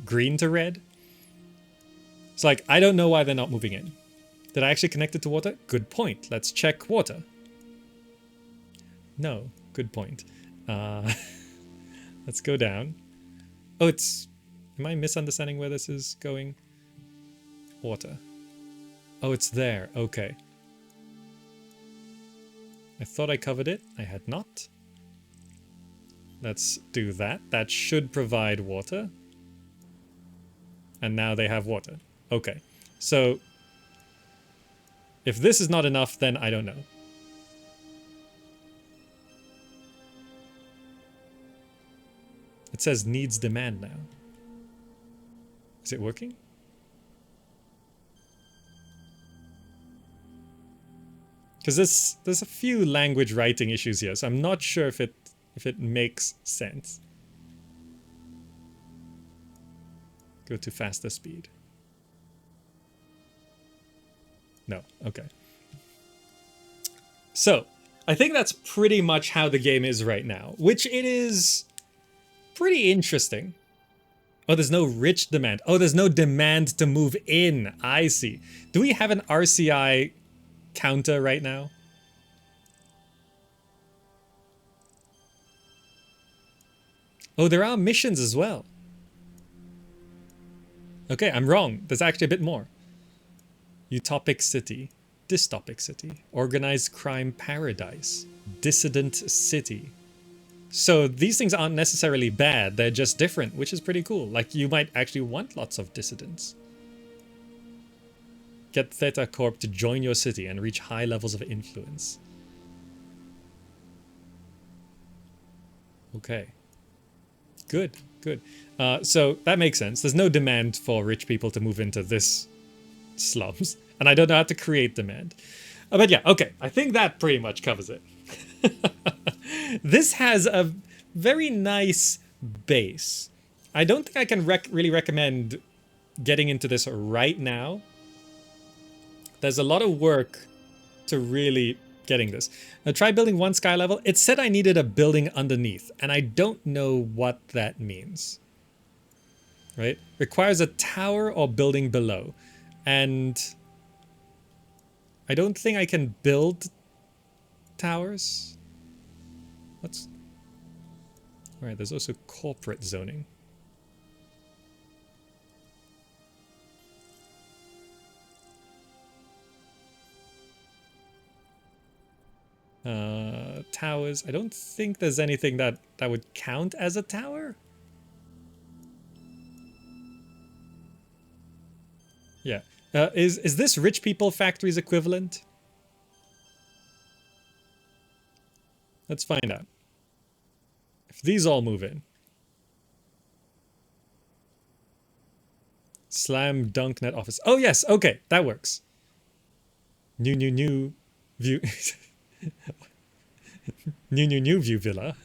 green to red. It's like, I don't know why they're not moving in. Did I actually connect it to water? Good point. Let's check water. No. Good point. Let's go down. Oh, it's... Am I misunderstanding where this is going? Water. Oh, it's there. Okay. I thought I covered it. I had not. Let's do that. That should provide water. And now they have water. Okay. So, if this is not enough, then I don't know. It says needs demand now. Is it working? Because there's a few language writing issues here, so I'm not sure if it makes sense. Go to faster speed. No, okay. So, I think that's pretty much how the game is right now, which it is pretty interesting. Oh, there's no rich demand. Oh, there's no demand to move in. I see. Do we have an RCI counter right now? Oh, there are missions as well. Okay, I'm wrong. There's actually a bit more. Utopic city. Dystopic city. Organized crime paradise. Dissident city. So these things aren't necessarily bad, they're just different, which is pretty cool. Like, you might actually want lots of dissidents. Get Theta Corp to join your city and reach high levels of influence. Okay. Good, good. So that makes sense. There's no demand for rich people to move into this slums. And I don't know how to create demand. But yeah, okay. I think that pretty much covers it. This has a very nice base. I don't think I can really recommend getting into this right now. There's a lot of work to really getting this. Now try building one sky level. It said I needed a building underneath, and I don't know what that means. Right? Requires a tower or building below. And I don't think I can build towers. What's... Alright, there's also corporate zoning. Towers. I don't think there's anything that would count as a tower. Yeah. Is this rich people factories equivalent? Let's find out. If these all move in. Slam dunk net office. Oh yes, okay, that works. New view. new view villa.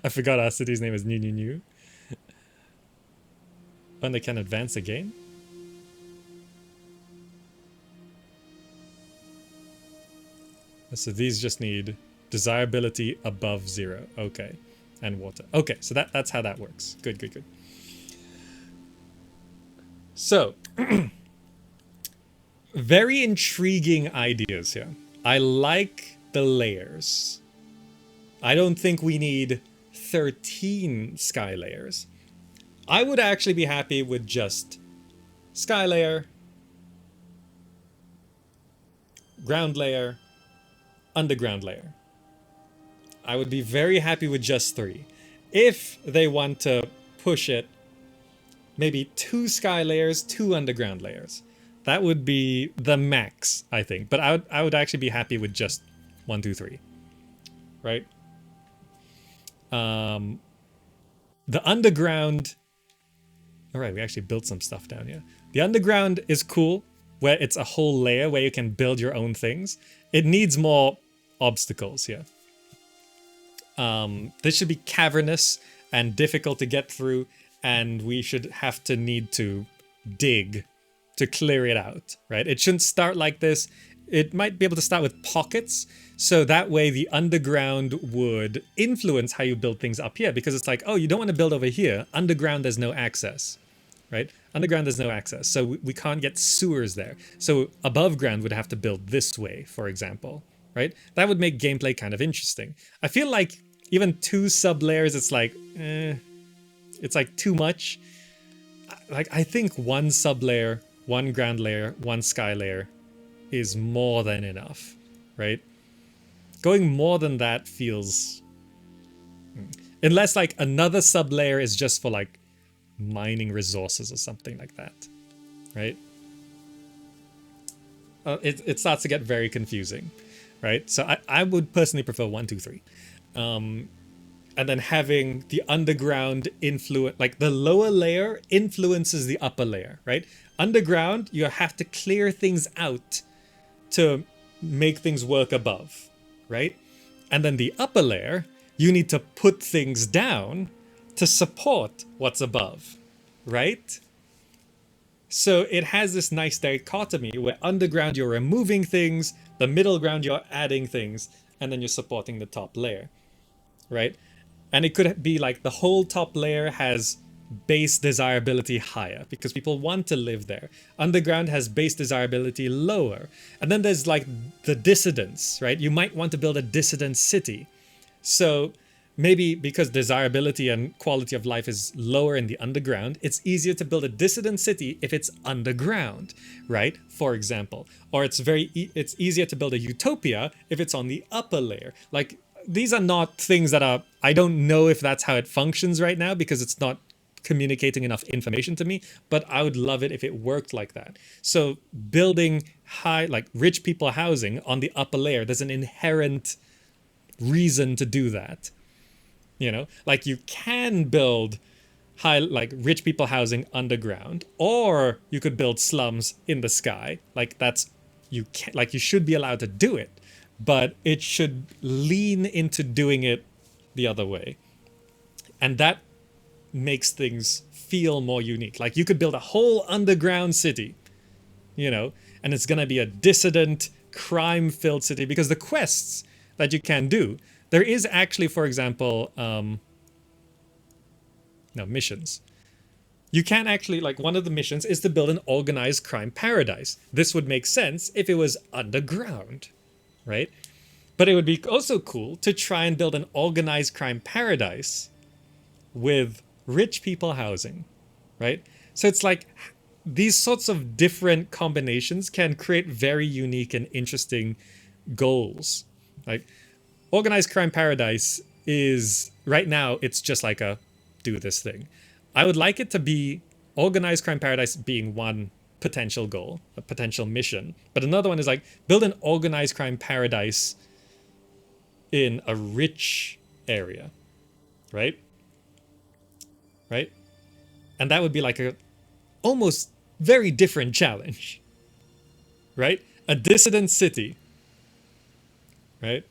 I forgot our city's name is new. And they can advance again. So these just need desirability above 0. Okay. And water. Okay, so that's how that works. Good. So, very intriguing ideas here. I like the layers. I don't think we need 13 sky layers. I would actually be happy with just sky layer, ground layer, underground layer. I would be very happy with just 3. If they want to push it, maybe 2 sky layers, 2 underground layers. That would be the max, I think. But I would actually be happy with just 1, 2, 3. Right? The underground... Alright, we actually built some stuff down here. The underground is cool, where it's a whole layer where you can build your own things. It needs more obstacles here. This should be cavernous and difficult to get through, and we should have to need to dig to clear it out, right? It shouldn't start like this. It might be able to start with pockets, so that way the underground would influence how you build things up here, because it's like, oh, you don't want to build over here. Underground, there's no access, right? Underground, there's no access, so we can't get sewers there. So above ground would have to build this way, for example, right? That would make gameplay kind of interesting. I feel like even 2 sub-layers, it's like, it's like too much. Like, I think 1 sub-layer, 1 ground layer, 1 sky layer is more than enough, right? Going more than that feels... Unless, like, another sub-layer is just for, like, mining resources or something like that, right? It starts to get very confusing, right? So I would personally prefer 1, 2, 3. And then having the underground influence, like the lower layer influences the upper layer, right? Underground, you have to clear things out to make things work above, right? And then the upper layer, you need to put things down to support what's above, right? So it has this nice dichotomy where underground you're removing things, the middle ground you're adding things, and then you're supporting the top layer, right? And it could be like the whole top layer has base desirability higher because people want to live there. Underground has base desirability lower. And then there's like the dissidents, right? You might want to build a dissident city. So maybe because desirability and quality of life is lower in the underground, it's easier to build a dissident city if it's underground, right? For example, or it's easier to build a utopia if it's on the upper layer. Like, these are not things that are, I don't know if that's how it functions right now because it's not communicating enough information to me, but I would love it if it worked like that. So building high, like rich people housing on the upper layer, there's an inherent reason to do that. You know, like you can build like rich people housing underground, or you could build slums in the sky. Like that's you can like you should be allowed to do it, but it should lean into doing it the other way. And that makes things feel more unique. Like you could build a whole underground city, you know, and it's going to be a dissident, crime-filled city because the quests that you can do, there is actually, for example, no, missions. You can actually, like, one of the missions is to build an organized crime paradise. This would make sense if it was underground, right? But it would be also cool to try and build an organized crime paradise with rich people housing, right? So it's like these sorts of different combinations can create very unique and interesting goals. Like organized crime paradise is right now, it's just like a do this thing. I would like it to be organized crime paradise being one potential goal, a potential mission. But another one is like build an organized crime paradise in a rich area, right? Right? And that would be like a almost very different challenge, right? A dissident city, right?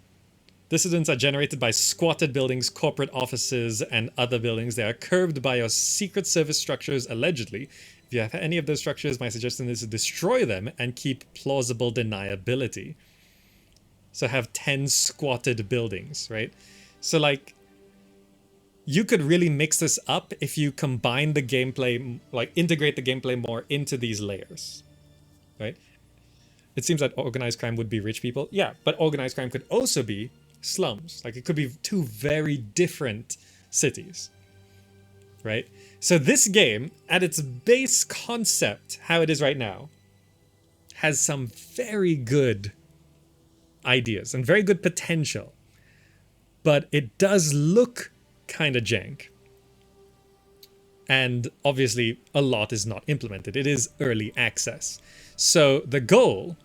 Dissidents are generated by squatted buildings, corporate offices, and other buildings. They are curbed by your Secret Service structures, allegedly. If you have any of those structures, my suggestion is to destroy them and keep plausible deniability. So have 10 squatted buildings, right? So like, you could really mix this up if you combine the gameplay, like integrate the gameplay more into these layers, right? It seems that organized crime would be rich people. Yeah, but organized crime could also be slums. Like it could be two very different cities, right? So this game, at its base concept, how it is right now, has some very good ideas and very good potential, but it does look kind of jank. And obviously a lot is not implemented. It is early access. So the goal,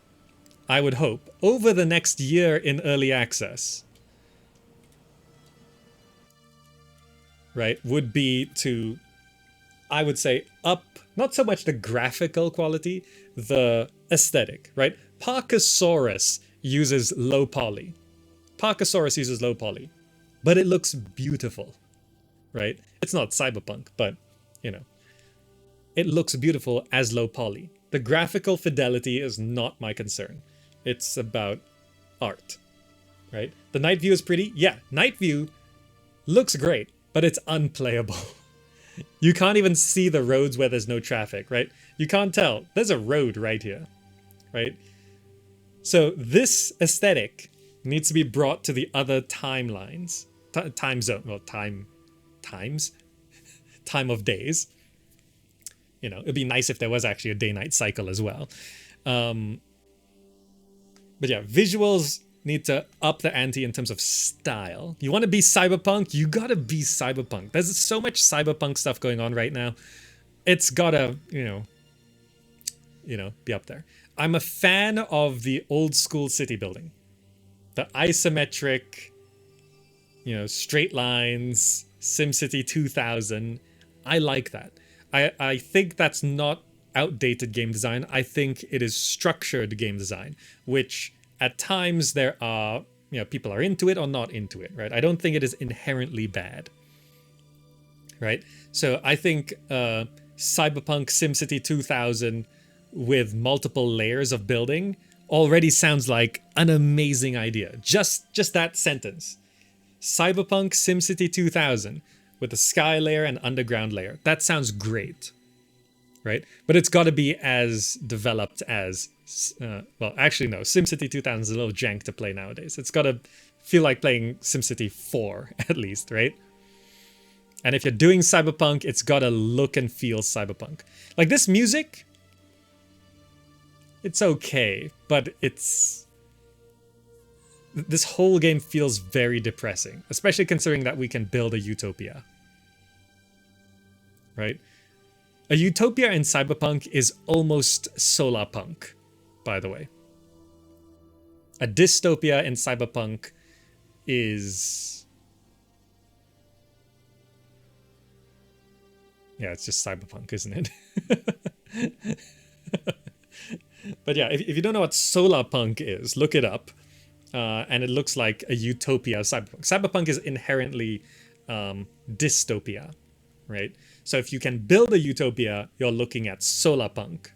I would hope, over the next year in early access, right, would be to, I would say, up not so much the graphical quality, the aesthetic, right? Parkosaurus uses low poly. Parkosaurus uses low poly, but it looks beautiful, right? It's not Cyberpunk, but, you know, it looks beautiful as low poly. The graphical fidelity is not my concern. It's about art, right? The night view is pretty. Yeah, night view looks great, but it's unplayable. You can't even see the roads where there's no traffic, right? You can't tell. There's a road right here, right? So this aesthetic needs to be brought to the other timelines. Time zone, well, times, time of days. You know, it'd be nice if there was actually a day-night cycle as well. But yeah, visuals need to up the ante in terms of style. You want to be cyberpunk, you gotta be cyberpunk. There's so much cyberpunk stuff going on right now. It's gotta, you know, be up there. I'm a fan of the old school city building. The isometric, you know, straight lines, SimCity 2000. I like that. I think that's not outdated game design. I think it is structured game design, which at times there are, you know, people are into it or not into it, right? I don't think it is inherently bad, right? So I think Cyberpunk SimCity 2000 with multiple layers of building already sounds like an amazing idea. Just that sentence. Cyberpunk SimCity 2000 with a sky layer and underground layer. That sounds great, right? But it's got to be as developed as, well, actually no, SimCity 2000 is a little jank to play nowadays. It's got to feel like playing SimCity 4 at least, right? And if you're doing Cyberpunk, it's got to look and feel Cyberpunk. Like this music, it's okay, but this whole game feels very depressing, especially considering that we can build a Utopia, right? A Utopia in Cyberpunk is almost Solarpunk, by the way. A dystopia in Cyberpunk is Yeah, it's just Cyberpunk, isn't it? But yeah, if you don't know what solar punk is, look it up. And it looks like a utopia. Cyberpunk is inherently dystopia, right? So if you can build a utopia, you're looking at solar punk,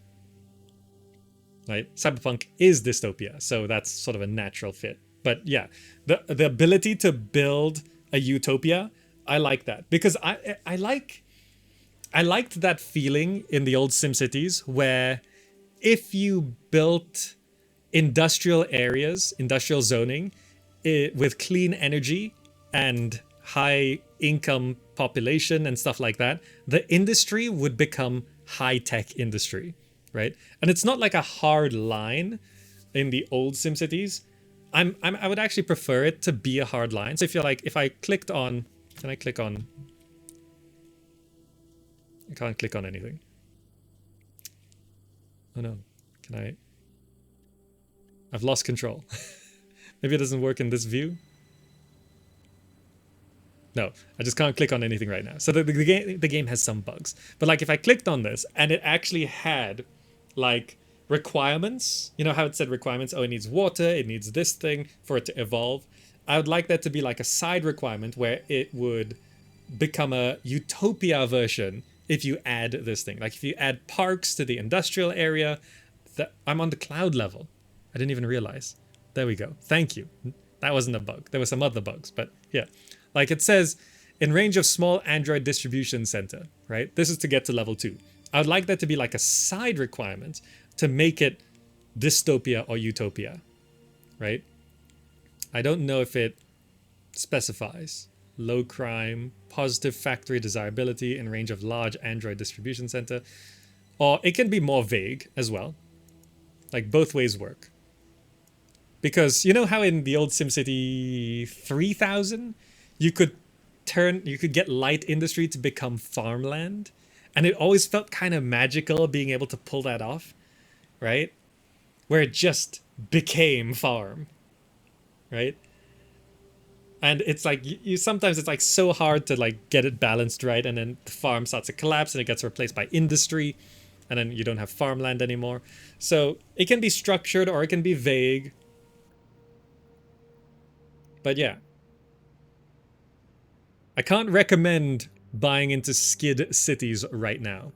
right? Cyberpunk is dystopia, so that's sort of a natural fit. But yeah, the ability to build a utopia, I like that because I liked that feeling in the old SimCities where if you built industrial areas, industrial zoning, with clean energy and high income population and stuff like that, the industry would become high tech industry, right? And it's not like a hard line in the old SimCities. I would actually prefer it to be a hard line. So if you're like, if I clicked on, can I click on? I can't click on anything. Oh no, can I? I've lost control. Maybe it doesn't work in this view. No, I just can't click on anything right now. So the game has some bugs. But like if I clicked on this and it actually had like requirements, you know how it said requirements? Oh, it needs water, it needs this thing for it to evolve. I would like that to be like a side requirement where it would become a utopia version if you add this thing. Like if you add parks to the industrial area, I'm on the cloud level. I didn't even realize. There we go. Thank you. That wasn't a bug. There were some other bugs, but yeah. Like it says, in range of small Android distribution center, right? This is to get to level 2. I would like that to be like a side requirement to make it dystopia or utopia, right? I don't know if it specifies. Low crime, positive factory desirability in range of large Android distribution center. Or it can be more vague as well. Like both ways work. Because you know how in the old SimCity 3000, you could get light industry to become farmland? And it always felt kind of magical being able to pull that off, right? Where it just became farm, right? And it's like you sometimes it's like so hard to like get it balanced right, and then the farm starts to collapse and it gets replaced by industry, and then you don't have farmland anymore. So it can be structured or it can be vague. But yeah, I can't recommend buying into SKID cities right now.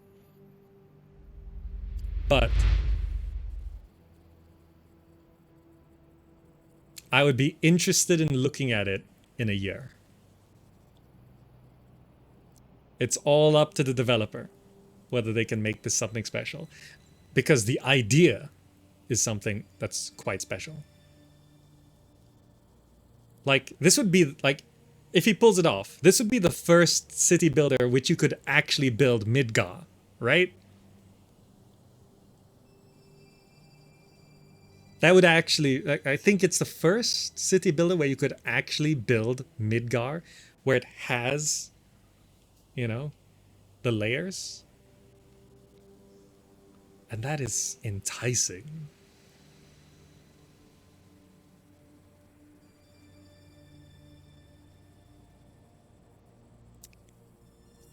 But I would be interested in looking at it in a year. It's all up to the developer whether they can make this something special. Because the idea is something that's quite special. Like, this would be, like, if he pulls it off, this would be the first city builder which you could actually build Midgar, right? That would actually, like, I think it's the first city builder where you could actually build Midgar, where it has, you know, the layers. And that is enticing.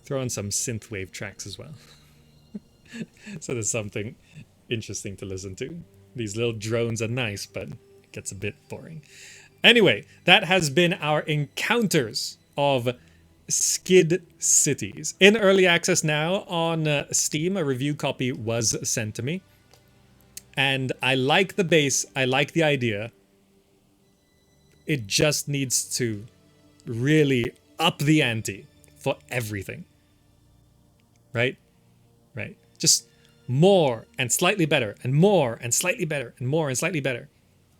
Throw in some synthwave tracks as well. So there's something interesting to listen to. These little drones are nice, but it gets a bit boring. Anyway, that has been our encounters of SKID cities. In early access now on Steam, a review copy was sent to me. And I like the base, I like the idea. It just needs to really up the ante for everything. Right? Right. Just more and slightly better and more and slightly better and more and slightly better,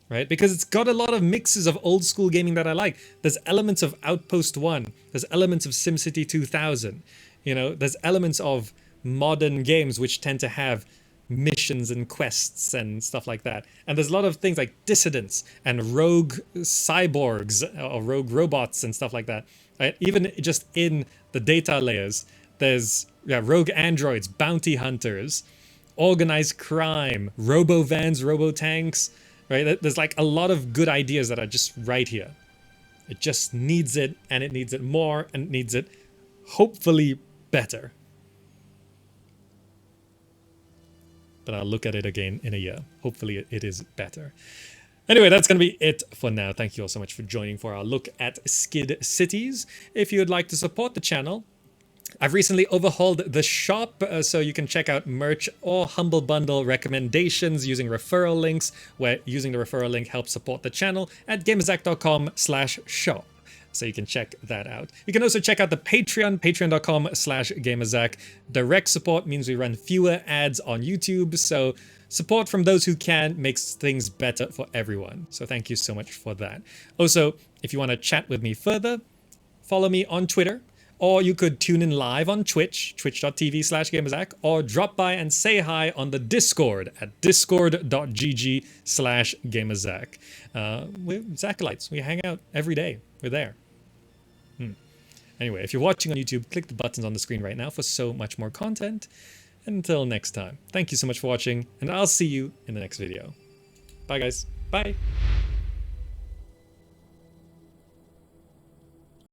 right? Because it's got a lot of mixes of old school gaming that I like. There's elements of Outpost 1, there's elements of SimCity 2000, you know, there's elements of modern games which tend to have missions and quests and stuff like that. And there's a lot of things like dissidents and rogue cyborgs or rogue robots and stuff like that, right? Even just in the data layers, there's rogue androids, bounty hunters, organized crime, robo-vans, robo-tanks, right? There's like a lot of good ideas that are just right here. It just needs it, and it needs it more, and it needs it hopefully better. but I'll look at it again in a year. Hopefully it is better. Anyway, that's going to be it for now. Thank you all so much for joining for our look at SKID cities. If you would like to support the channel, I've recently overhauled the shop, so you can check out merch or Humble Bundle recommendations using referral links, where using the referral link helps support the channel at GamerZakh.com/shop. So you can check that out. You can also check out the Patreon, patreon.com/GamerZakh. Direct support means we run fewer ads on YouTube, so support from those who can makes things better for everyone. So thank you so much for that. Also, if you want to chat with me further, follow me on Twitter, or you could tune in live on Twitch, twitch.tv/GamerZakh, or drop by and say hi on the Discord at discord.gg/GamerZakh. We're Zakhalites. We hang out every day. We're there. Anyway, if you're watching on YouTube, click the buttons on the screen right now for so much more content. Until next time, thank you so much for watching, and I'll see you in the next video. Bye, guys. Bye.